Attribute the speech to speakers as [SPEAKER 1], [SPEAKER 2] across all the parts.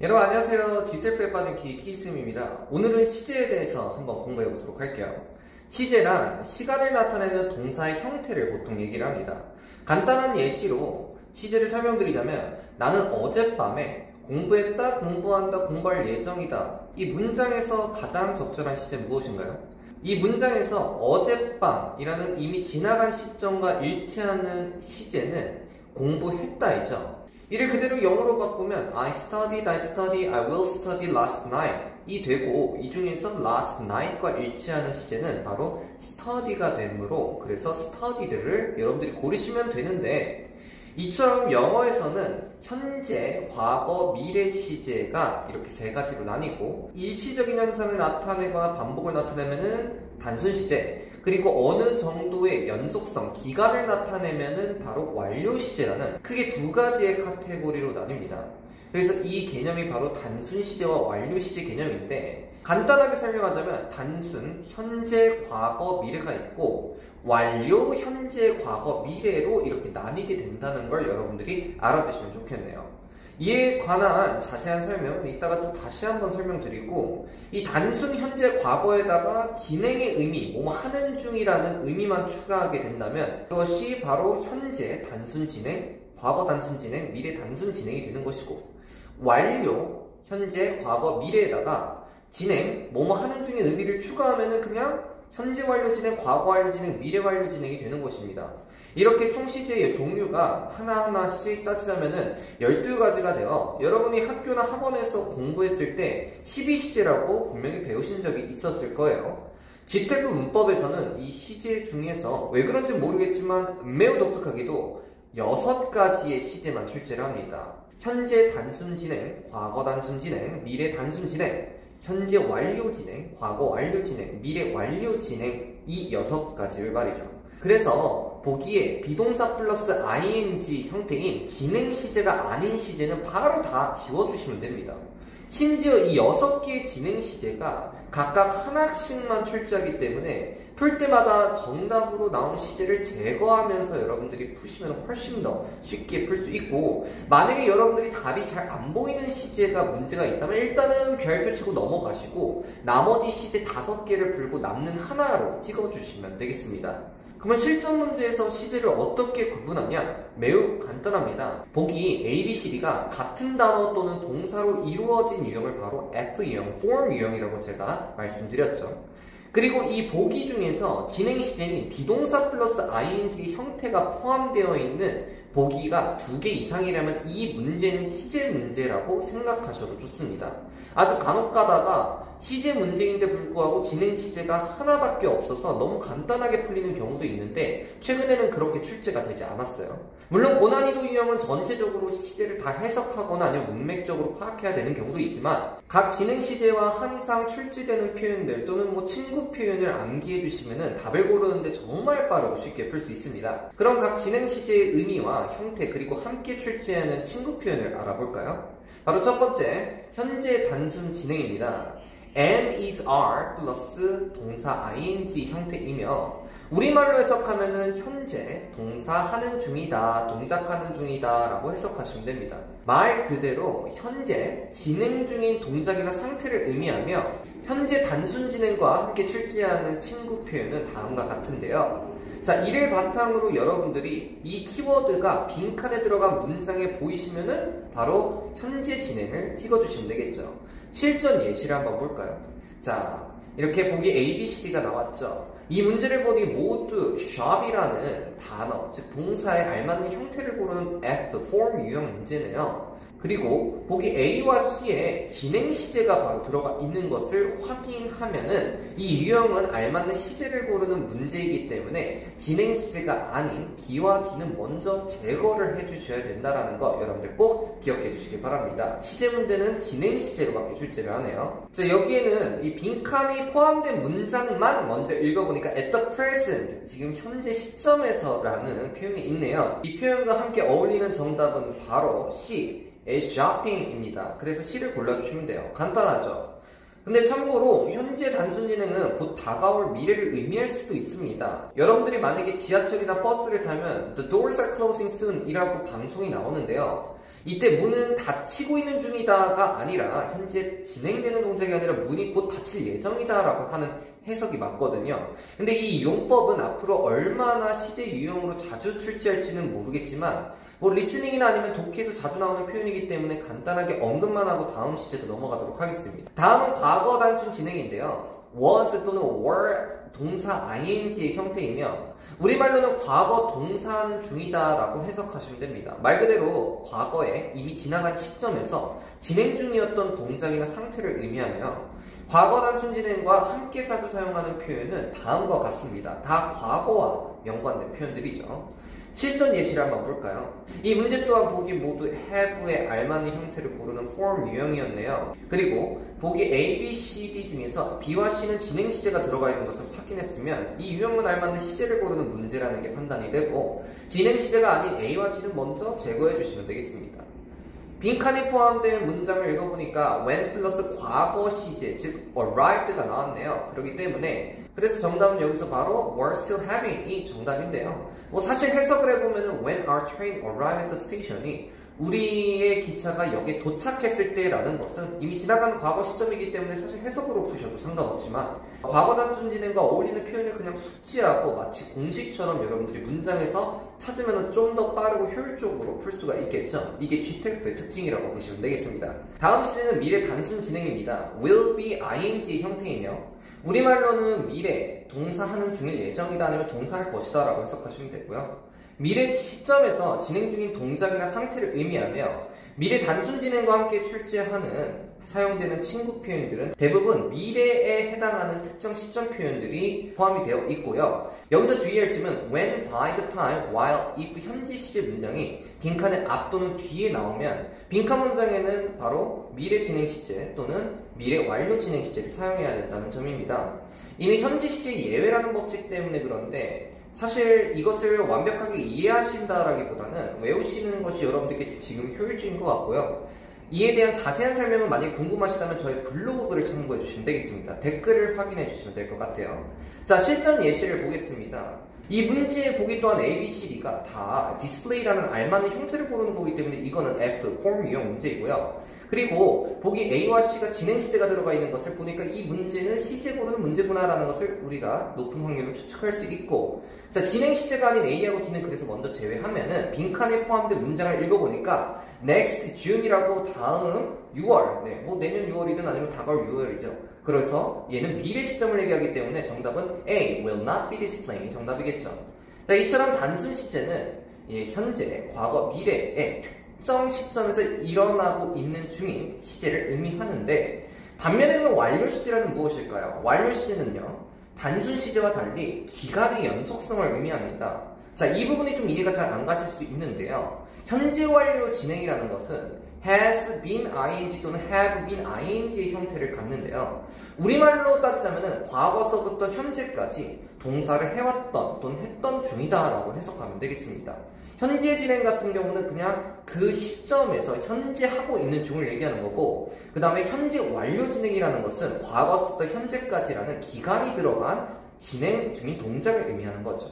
[SPEAKER 1] 여러분 안녕하세요. 뒤태프에 빠진 키스입니다. 오늘은 시제에 대해서 한번 공부해 보도록 할게요. 시제란 시간을 나타내는 동사의 형태를 보통 얘기를 합니다. 간단한 예시로 시제를 설명드리자면 나는 어젯밤에 공부했다, 공부한다, 공부할 예정이다. 이 문장에서 가장 적절한 시제는 무엇인가요? 이 문장에서 어젯밤이라는 이미 지나간 시점과 일치하는 시제는 공부했다이죠. 이를 그대로 영어로 바꾸면 I studied, I will study last night 이 되고 이 중에서 last night과 일치하는 시제는 바로 study가 되므로 그래서 studied를 여러분들이 고르시면 되는데 이처럼 영어에서는 현재, 과거, 미래 시제가 이렇게 세 가지로 나뉘고 일시적인 현상을 나타내거나 반복을 나타내면은 단순 시제 그리고 어느 정도의 연속성, 기간을 나타내면은 바로 완료 시제라는 크게 두 가지의 카테고리로 나뉩니다. 그래서 이 개념이 바로 단순 시제와 완료 시제 개념인데 간단하게 설명하자면 단순, 현재, 과거, 미래가 있고 완료, 현재, 과거, 미래로 이렇게 나뉘게 된다는 걸 여러분들이 알아두시면 좋겠네요. 이에 관한 자세한 설명은 이따가 또 다시 한번 설명드리고 이 단순 현재 과거에다가 진행의 의미, 뭐 하는 중이라는 의미만 추가하게 된다면 그것이 바로 현재 단순 진행, 과거 단순 진행, 미래 단순 진행이 되는 것이고 완료, 현재, 과거, 미래에다가 진행, 뭐뭐 하는 중의 의미를 추가하면은 그냥 현재 완료 진행, 과거 완료 진행, 미래 완료 진행이 되는 것입니다. 이렇게 총 시제의 종류가 하나하나씩 따지자면은 12가지가 되어 여러분이 학교나 학원에서 공부했을 때 12시제라고 분명히 배우신 적이 있었을 거예요. GTEP 문법에서는 이 시제 중에서 왜 그런지 모르겠지만 매우 독특하게도 6가지의 시제만 출제를 합니다. 현재 단순 진행, 과거 단순 진행, 미래 단순 진행, 현재 완료 진행, 과거 완료 진행, 미래 완료 진행 이 6가지를 말이죠. 그래서 보기에 비동사 플러스 ing 형태인 기능 시제가 아닌 시제는 바로 다 지워주시면 됩니다. 심지어 이 6개의 진행 시제가 각각 하나씩만 출제하기 때문에 풀 때마다 정답으로 나온 시제를 제거하면서 여러분들이 푸시면 훨씬 더 쉽게 풀 수 있고 만약에 여러분들이 답이 잘 안 보이는 시제가 문제가 있다면 일단은 별표 치고 넘어가시고 나머지 시제 5개를 풀고 남는 하나로 찍어주시면 되겠습니다. 그러면 실전 문제에서 시제를 어떻게 구분하냐? 매우 간단합니다. 보기 A, B, C, D가 같은 단어 또는 동사로 이루어진 유형을 바로 F 유형, form 유형이라고 제가 말씀드렸죠. 그리고 이 보기 중에서 진행 시제인 비동사 플러스 ing 형태가 포함되어 있는 보기가 2개 이상이라면 이 문제는 시제 문제라고 생각하셔도 좋습니다. 아주 간혹 가다가 시제 문제인데 불구하고 진행 시제가 하나밖에 없어서 너무 간단하게 풀리는 경우도 있는데 최근에는 그렇게 출제가 되지 않았어요. 물론 고난이도 유형은 전체적으로 시제를 다 해석하거나 아니면 문맥적으로 파악해야 되는 경우도 있지만 각 진행 시제와 항상 출제되는 표현들 또는 뭐 친구 표현을 암기해 주시면 답을 고르는데 정말 빠르고 쉽게 풀 수 있습니다. 그럼 각 진행 시제의 의미와 형태 그리고 함께 출제하는 친구 표현을 알아볼까요? 바로 첫 번째, 현재 단순 진행입니다. am, is, are 플러스 동사 ing 형태이며 우리말로 해석하면은 현재 동사 하는 중이다, 동작하는 중이다 라고 해석하시면 됩니다. 말 그대로 현재 진행 중인 동작이나 상태를 의미하며 현재 단순 진행과 함께 출제하는 친구 표현은 다음과 같은데요. 자, 이를 바탕으로 여러분들이 이 키워드가 빈칸에 들어간 문장에 보이시면은 바로 현재 진행을 찍어주시면 되겠죠. 실전 예시를 한번 볼까요? 자, 이렇게 보기 A, B, C, D가 나왔죠. 이 문제를 보니 모두 shop이라는 단어, 즉 동사에 알맞는 형태를 고르는 F, form 유형 문제네요. 그리고 보기 A와 C에 진행 시제가 바로 들어가 있는 것을 확인하면은 이 유형은 알맞는 시제를 고르는 문제이기 때문에 진행 시제가 아닌 B와 D는 먼저 제거를 해주셔야 된다는 거 여러분들 꼭 기억해 주시기 바랍니다. 시제 문제는 진행 시제로밖에 출제를 하네요. 자, 여기에는 이 빈칸이 포함된 문장만 먼저 읽어보니까 at the present, 지금 현재 시점에서라는 표현이 있네요. 이 표현과 함께 어울리는 정답은 바로 C, is shopping입니다. 그래서 C를 골라주시면 돼요. 간단하죠? 근데 참고로 현재 단순 진행은 곧 다가올 미래를 의미할 수도 있습니다. 여러분들이 만약에 지하철이나 버스를 타면 The doors are closing soon 이라고 방송이 나오는데요. 이때 문은 닫히고 있는 중이다가 아니라 현재 진행되는 동작이 아니라 문이 곧 닫힐 예정이다라고 하는 해석이 맞거든요. 근데 이 용법은 앞으로 얼마나 시제 유형으로 자주 출제할지는 모르겠지만 뭐 리스닝이나 아니면 독해에서 자주 나오는 표현이기 때문에 간단하게 언급만 하고 다음 시제도 넘어가도록 하겠습니다. 다음은 과거 단순 진행인데요. was 또는 were 동사 ing의 형태이며 우리말로는 과거 동사하는 중이다 라고 해석하시면 됩니다. 말 그대로 과거에 이미 지나간 시점에서 진행 중이었던 동작이나 상태를 의미하며 과거 단순 진행과 함께 자주 사용하는 표현은 다음과 같습니다. 다 과거와 연관된 표현들이죠. 실전 예시를 한번 볼까요? 이 문제 또한 보기 모두 have에 알맞는 형태를 고르는 form 유형이었네요. 그리고 보기 A, B, C, D 중에서 B와 C는 진행 시제가 들어가 있는 것을 확인했으면 이 유형만 알맞는 시제를 고르는 문제라는 게 판단이 되고 진행 시제가 아닌 A와 G는 먼저 제거해 주시면 되겠습니다. 빈칸이 포함된 문장을 읽어보니까 when 플러스 과거 시제, 즉 arrived가 나왔네요. 그렇기 때문에 그래서 정답은 여기서 바로 were still having이 정답인데요. 뭐 사실 해석을 해보면은 when our train arrived at the station이 우리의 기차가 역에 도착했을 때라는 것은 이미 지나간 과거 시점이기 때문에 사실 해석으로 푸셔도 상관없지만 과거 단순 진행과 어울리는 표현을 그냥 숙지하고 마치 공식처럼 여러분들이 문장에서 찾으면 좀 더 빠르고 효율적으로 풀 수가 있겠죠. 이게 GTF의 특징이라고 보시면 되겠습니다. 다음 시제는 미래 단순 진행입니다. will be ing의 형태이며 우리말로는 미래, 동사하는 중일 예정이다 아니면 동사할 것이다 라고 해석하시면 되고요. 미래 시점에서 진행 중인 동작이나 상태를 의미하며 미래 단순 진행과 함께 출제하는 사용되는 친구 표현들은 대부분 미래에 해당하는 특정 시점 표현들이 포함이 되어 있고요. 여기서 주의할 점은 when, by the time, while, if 현재 시제 문장이 빈칸의 앞 또는 뒤에 나오면 빈칸 문장에는 바로 미래 진행 시제 또는 미래 완료 진행 시제를 사용해야 된다는 점입니다. 이는 현재 시제의 예외라는 법칙 때문에 그런데 사실 이것을 완벽하게 이해하신다라기보다는 외우시는 것이 여러분들께 지금 효율적인 것 같고요. 이에 대한 자세한 설명은 만약에 궁금하시다면 저희 블로그 글을 참고해 주시면 되겠습니다. 댓글을 확인해 주시면 될 것 같아요. 자, 실전 예시를 보겠습니다. 이 문제의 보기 또한 A, B, C, D가 다 디스플레이라는 알맞는 형태를 고르는 거기 때문에 이거는 F, form 유형 문제이고요. 그리고 보기 A와 C가 진행 시제가 들어가 있는 것을 보니까 이 문제는 시제 고르는 문제구나라는 것을 우리가 높은 확률로 추측할 수 있고 자, 진행 시제가 아닌 A하고 D는 그래서 먼저 제외하면은 빈칸에 포함된 문장을 읽어보니까 next June이라고 다음 6월 네, 뭐 내년 6월이든 아니면 다가올 6월이죠. 그래서 얘는 미래 시점을 얘기하기 때문에 정답은 A will not be displaying 정답이겠죠. 자, 이처럼 단순 시제는 현재, 과거, 미래의 특정 시점에서 일어나고 있는 중인 시제를 의미하는데 반면에는 완료 시제란 무엇일까요? 완료 시제는요 단순 시제와 달리 기간의 연속성을 의미합니다. 자, 이 부분이 좀 이해가 잘 안 가실 수 있는데요. 현재 완료 진행이라는 것은 has been ing 또는 have been ing의 형태를 갖는데요. 우리말로 따지자면 과거서부터 현재까지 동사를 해왔던 또는 했던 중이다 라고 해석하면 되겠습니다. 현재 진행 같은 경우는 그냥 그 시점에서 현재 하고 있는 중을 얘기하는 거고 그 다음에 현재 완료 진행이라는 것은 과거부터 현재까지라는 기간이 들어간 진행 중인 동작을 의미하는 거죠.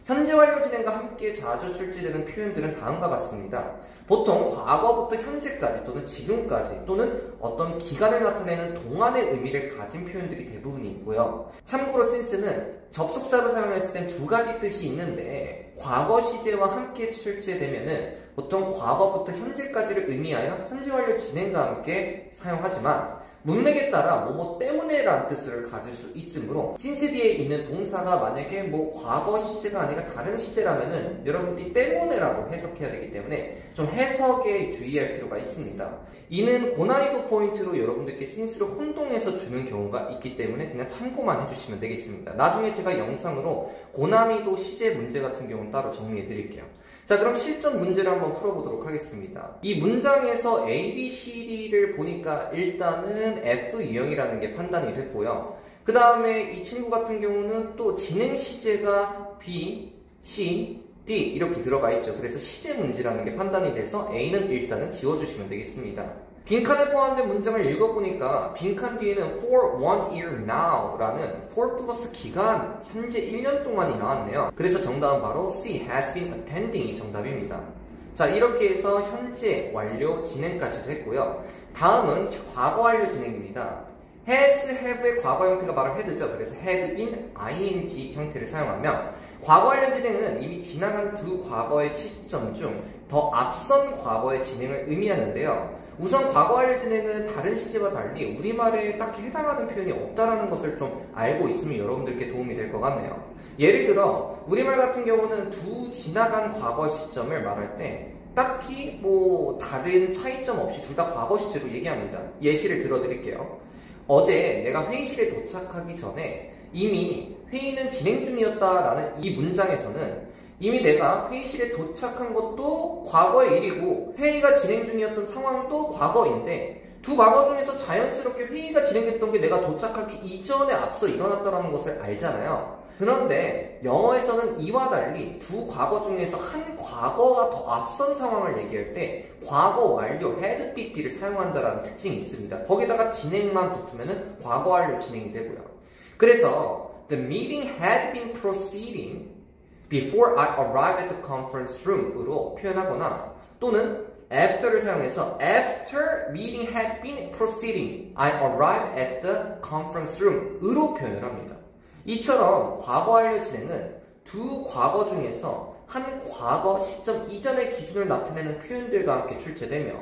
[SPEAKER 1] 현재 완료 진행과 함께 자주 출제되는 표현들은 다음과 같습니다. 보통 과거부터 현재까지 또는 지금까지 또는 어떤 기간을 나타내는 동안의 의미를 가진 표현들이 대부분이 있고요. 참고로 since는 접속사로 사용했을 땐 두 가지 뜻이 있는데 과거 시제와 함께 출제되면은 보통 과거부터 현재까지를 의미하여 현재 완료 진행과 함께 사용하지만 문맥에 따라 뭐뭐 때문에 라는 뜻을 가질 수 있으므로 since 뒤에 있는 동사가 만약에 뭐 과거 시제가 아니라 다른 시제라면은 여러분들이 때문에 라고 해석해야 되기 때문에 좀 해석에 주의할 필요가 있습니다. 이는 고난이도 포인트로 여러분들께 since를 혼동해서 주는 경우가 있기 때문에 그냥 참고만 해주시면 되겠습니다. 나중에 제가 영상으로 고난이도 시제 문제 같은 경우는 따로 정리해 드릴게요. 자, 그럼 실전 문제를 한번 풀어보도록 하겠습니다. 이 문장에서 A, B, C, D를 보니까 일단은 F 유형이라는 게 판단이 됐고요. 그 다음에 이 친구 같은 경우는 또 진행 시제가 B, C, D 이렇게 들어가 있죠. 그래서 시제 문제라는 게 판단이 돼서 A는 일단은 지워주시면 되겠습니다. 빈칸에 포함된 문장을 읽어보니까 빈칸 뒤에는 for 1 year now 라는 for 플러스 기간 현재 1년 동안이 나왔네요. 그래서 정답은 바로 C has been attending이 정답입니다. 자, 이렇게 해서 현재 완료 진행까지도 했고요. 다음은 과거 완료 진행입니다. has, have의 과거 형태가 바로 had죠. 그래서 had been, ing 형태를 사용하며 과거 완료 진행은 이미 지나간 두 과거의 시점 중 더 앞선 과거의 진행을 의미하는데요. 우선 과거 완료 진행은 다른 시제와 달리 우리말에 딱히 해당하는 표현이 없다는 것을 좀 알고 있으면 여러분들께 도움이 될 것 같네요. 예를 들어 우리말 같은 경우는 두 지나간 과거 시점을 말할 때 딱히 다른 차이점 없이 둘 다 과거 시제로 얘기합니다. 예시를 들어드릴게요. 어제 내가 회의실에 도착하기 전에 이미 회의는 진행 중이었다라는 이 문장에서는 이미 내가 회의실에 도착한 것도 과거의 일이고 회의가 진행 중이었던 상황도 과거인데 두 과거 중에서 자연스럽게 회의가 진행됐던 게 내가 도착하기 이전에 앞서 일어났다는 것을 알잖아요. 그런데 영어에서는 이와 달리 두 과거 중에서 한 과거가 더 앞선 상황을 얘기할 때 과거 완료 had BP를 사용한다는 특징이 있습니다. 거기다가 진행만 붙으면 과거 완료 진행이 되고요. 그래서 the meeting had been proceeding before I arrived at the conference room으로 표현하거나 또는 after를 사용해서 after meeting had been proceeding I arrived at the conference room으로 표현을 합니다. 이처럼 과거 완료 진행은 두 과거 중에서 한 과거 시점 이전의 기준을 나타내는 표현들과 함께 출제되며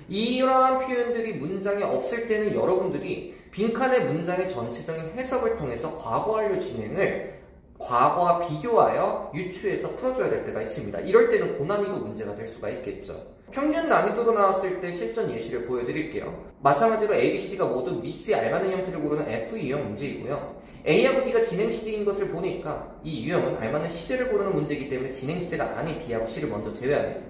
[SPEAKER 1] 이러한 표현들이 문장에 없을 때는 여러분들이 빈칸의 문장의 전체적인 해석을 통해서 과거 완료 진행을 과거와 비교하여 유추해서 풀어줘야 될 때가 있습니다. 이럴 때는 고난이도 문제가 될 수가 있겠죠. 평균 난이도로 나왔을 때 실전 예시를 보여드릴게요. 마찬가지로 A, B, C, D가 모두 미스에 알맞는 형태를 고르는 F 유형 문제이고요. A하고 D가 진행 시제인 것을 보니까 이 유형은 알맞는 시제를 고르는 문제이기 때문에 진행 시제가 아닌 B하고 C를 먼저 제외합니다.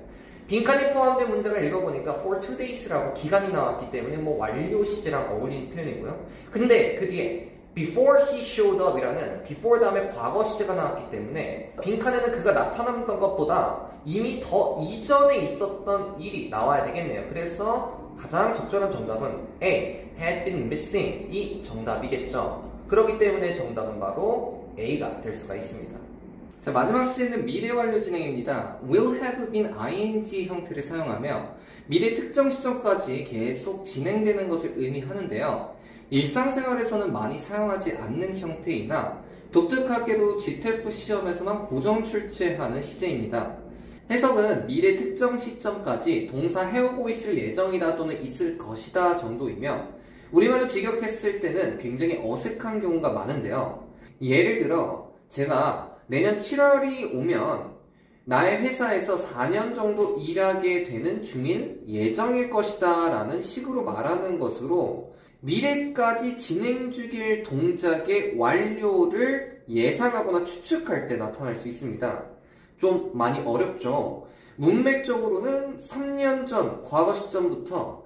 [SPEAKER 1] 빈칸이 포함된 문장을 읽어보니까 for 2 days라고 기간이 나왔기 때문에 완료 시제랑 어울리는 표현이고요. 근데 그 뒤에 before he showed up 이라는 before 다음에 과거 시제가 나왔기 때문에 빈칸에는 그가 나타났던 것보다 이미 더 이전에 있었던 일이 나와야 되겠네요. 그래서 가장 적절한 정답은 A, had been missing 이 정답이겠죠. 그렇기 때문에 정답은 바로 A가 될 수가 있습니다. 자, 마지막 시제는 미래 완료 진행입니다. will have been ing 형태를 사용하며 미래 특정 시점까지 계속 진행되는 것을 의미하는데요. 일상생활에서는 많이 사용하지 않는 형태이나 독특하게도 GTF 시험에서만 고정 출제하는 시제입니다. 해석은 미래 특정 시점까지 동사 해오고 있을 예정이다 또는 있을 것이다 정도이며 우리말로 직역했을 때는 굉장히 어색한 경우가 많은데요. 예를 들어 제가 내년 7월이 오면 나의 회사에서 4년 정도 일하게 되는 중인 예정일 것이다 라는 식으로 말하는 것으로 미래까지 진행 중일 동작의 완료를 예상하거나 추측할 때 나타날 수 있습니다. 좀 많이 어렵죠. 문맥적으로는 3년 전 과거 시점부터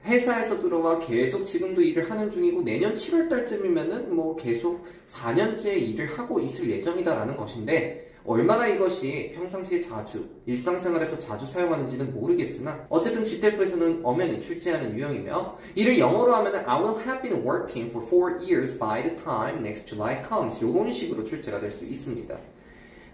[SPEAKER 1] 회사에서 들어와 계속 지금도 일을 하는 중이고 내년 7월 달쯤이면은 계속 4년째 일을 하고 있을 예정이다라는 것인데 얼마나 이것이 평상시에 자주 일상생활에서 자주 사용하는지는 모르겠으나 어쨌든 GTF에서는 엄연히 출제하는 유형이며 이를 영어로 하면은 I will have been working for 4 years by the time next July comes 이런 식으로 출제가 될 수 있습니다.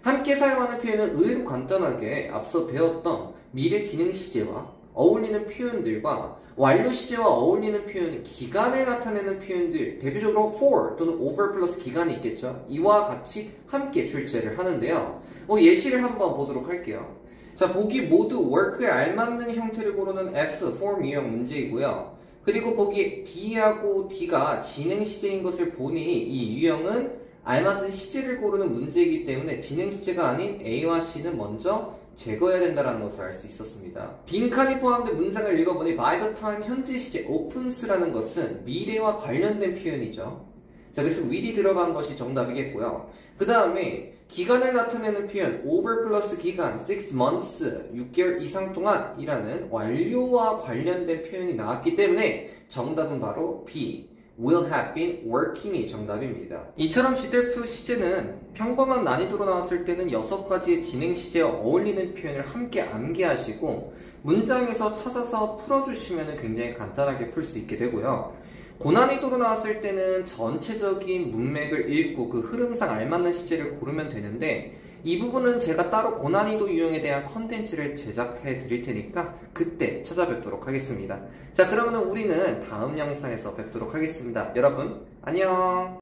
[SPEAKER 1] 함께 사용하는 표현은 의외로 간단하게 앞서 배웠던 미래 진행 시제와 어울리는 표현들과 완료 시제와 어울리는 표현은 기간을 나타내는 표현들 대표적으로 for 또는 over 플러스 기간이 있겠죠. 이와 같이 함께 출제를 하는데요. 예시를 한번 보도록 할게요. 자, 보기 모두 work에 알맞는 형태를 고르는 F, form 유형 문제이고요. 그리고 보기 B하고 D가 진행 시제인 것을 보니 이 유형은 알맞은 시제를 고르는 문제이기 때문에 진행 시제가 아닌 A와 C는 먼저 제거해야 된다는 것을 알 수 있었습니다. 빈칸이 포함된 문장을 읽어보니 by the time 현재 시제 opens라는 것은 미래와 관련된 표현이죠. 자, 그래서 will이 들어간 것이 정답이겠고요. 그 다음에 기간을 나타내는 표현 over 플러스 기간 6 months 6개월 이상 동안이라는 완료와 관련된 표현이 나왔기 때문에 정답은 바로 B will have been working이 정답입니다. 이처럼 GTF 시제는 평범한 난이도로 나왔을 때는 6가지의 진행 시제와 어울리는 표현을 함께 암기하시고 문장에서 찾아서 풀어주시면 굉장히 간단하게 풀 수 있게 되고요. 고난이도로 나왔을 때는 전체적인 문맥을 읽고 그 흐름상 알맞는 시제를 고르면 되는데 이 부분은 제가 따로 고난이도 유형에 대한 컨텐츠를 제작해 드릴 테니까 그때 찾아뵙도록 하겠습니다. 자, 그러면 우리는 다음 영상에서 뵙도록 하겠습니다. 여러분, 안녕!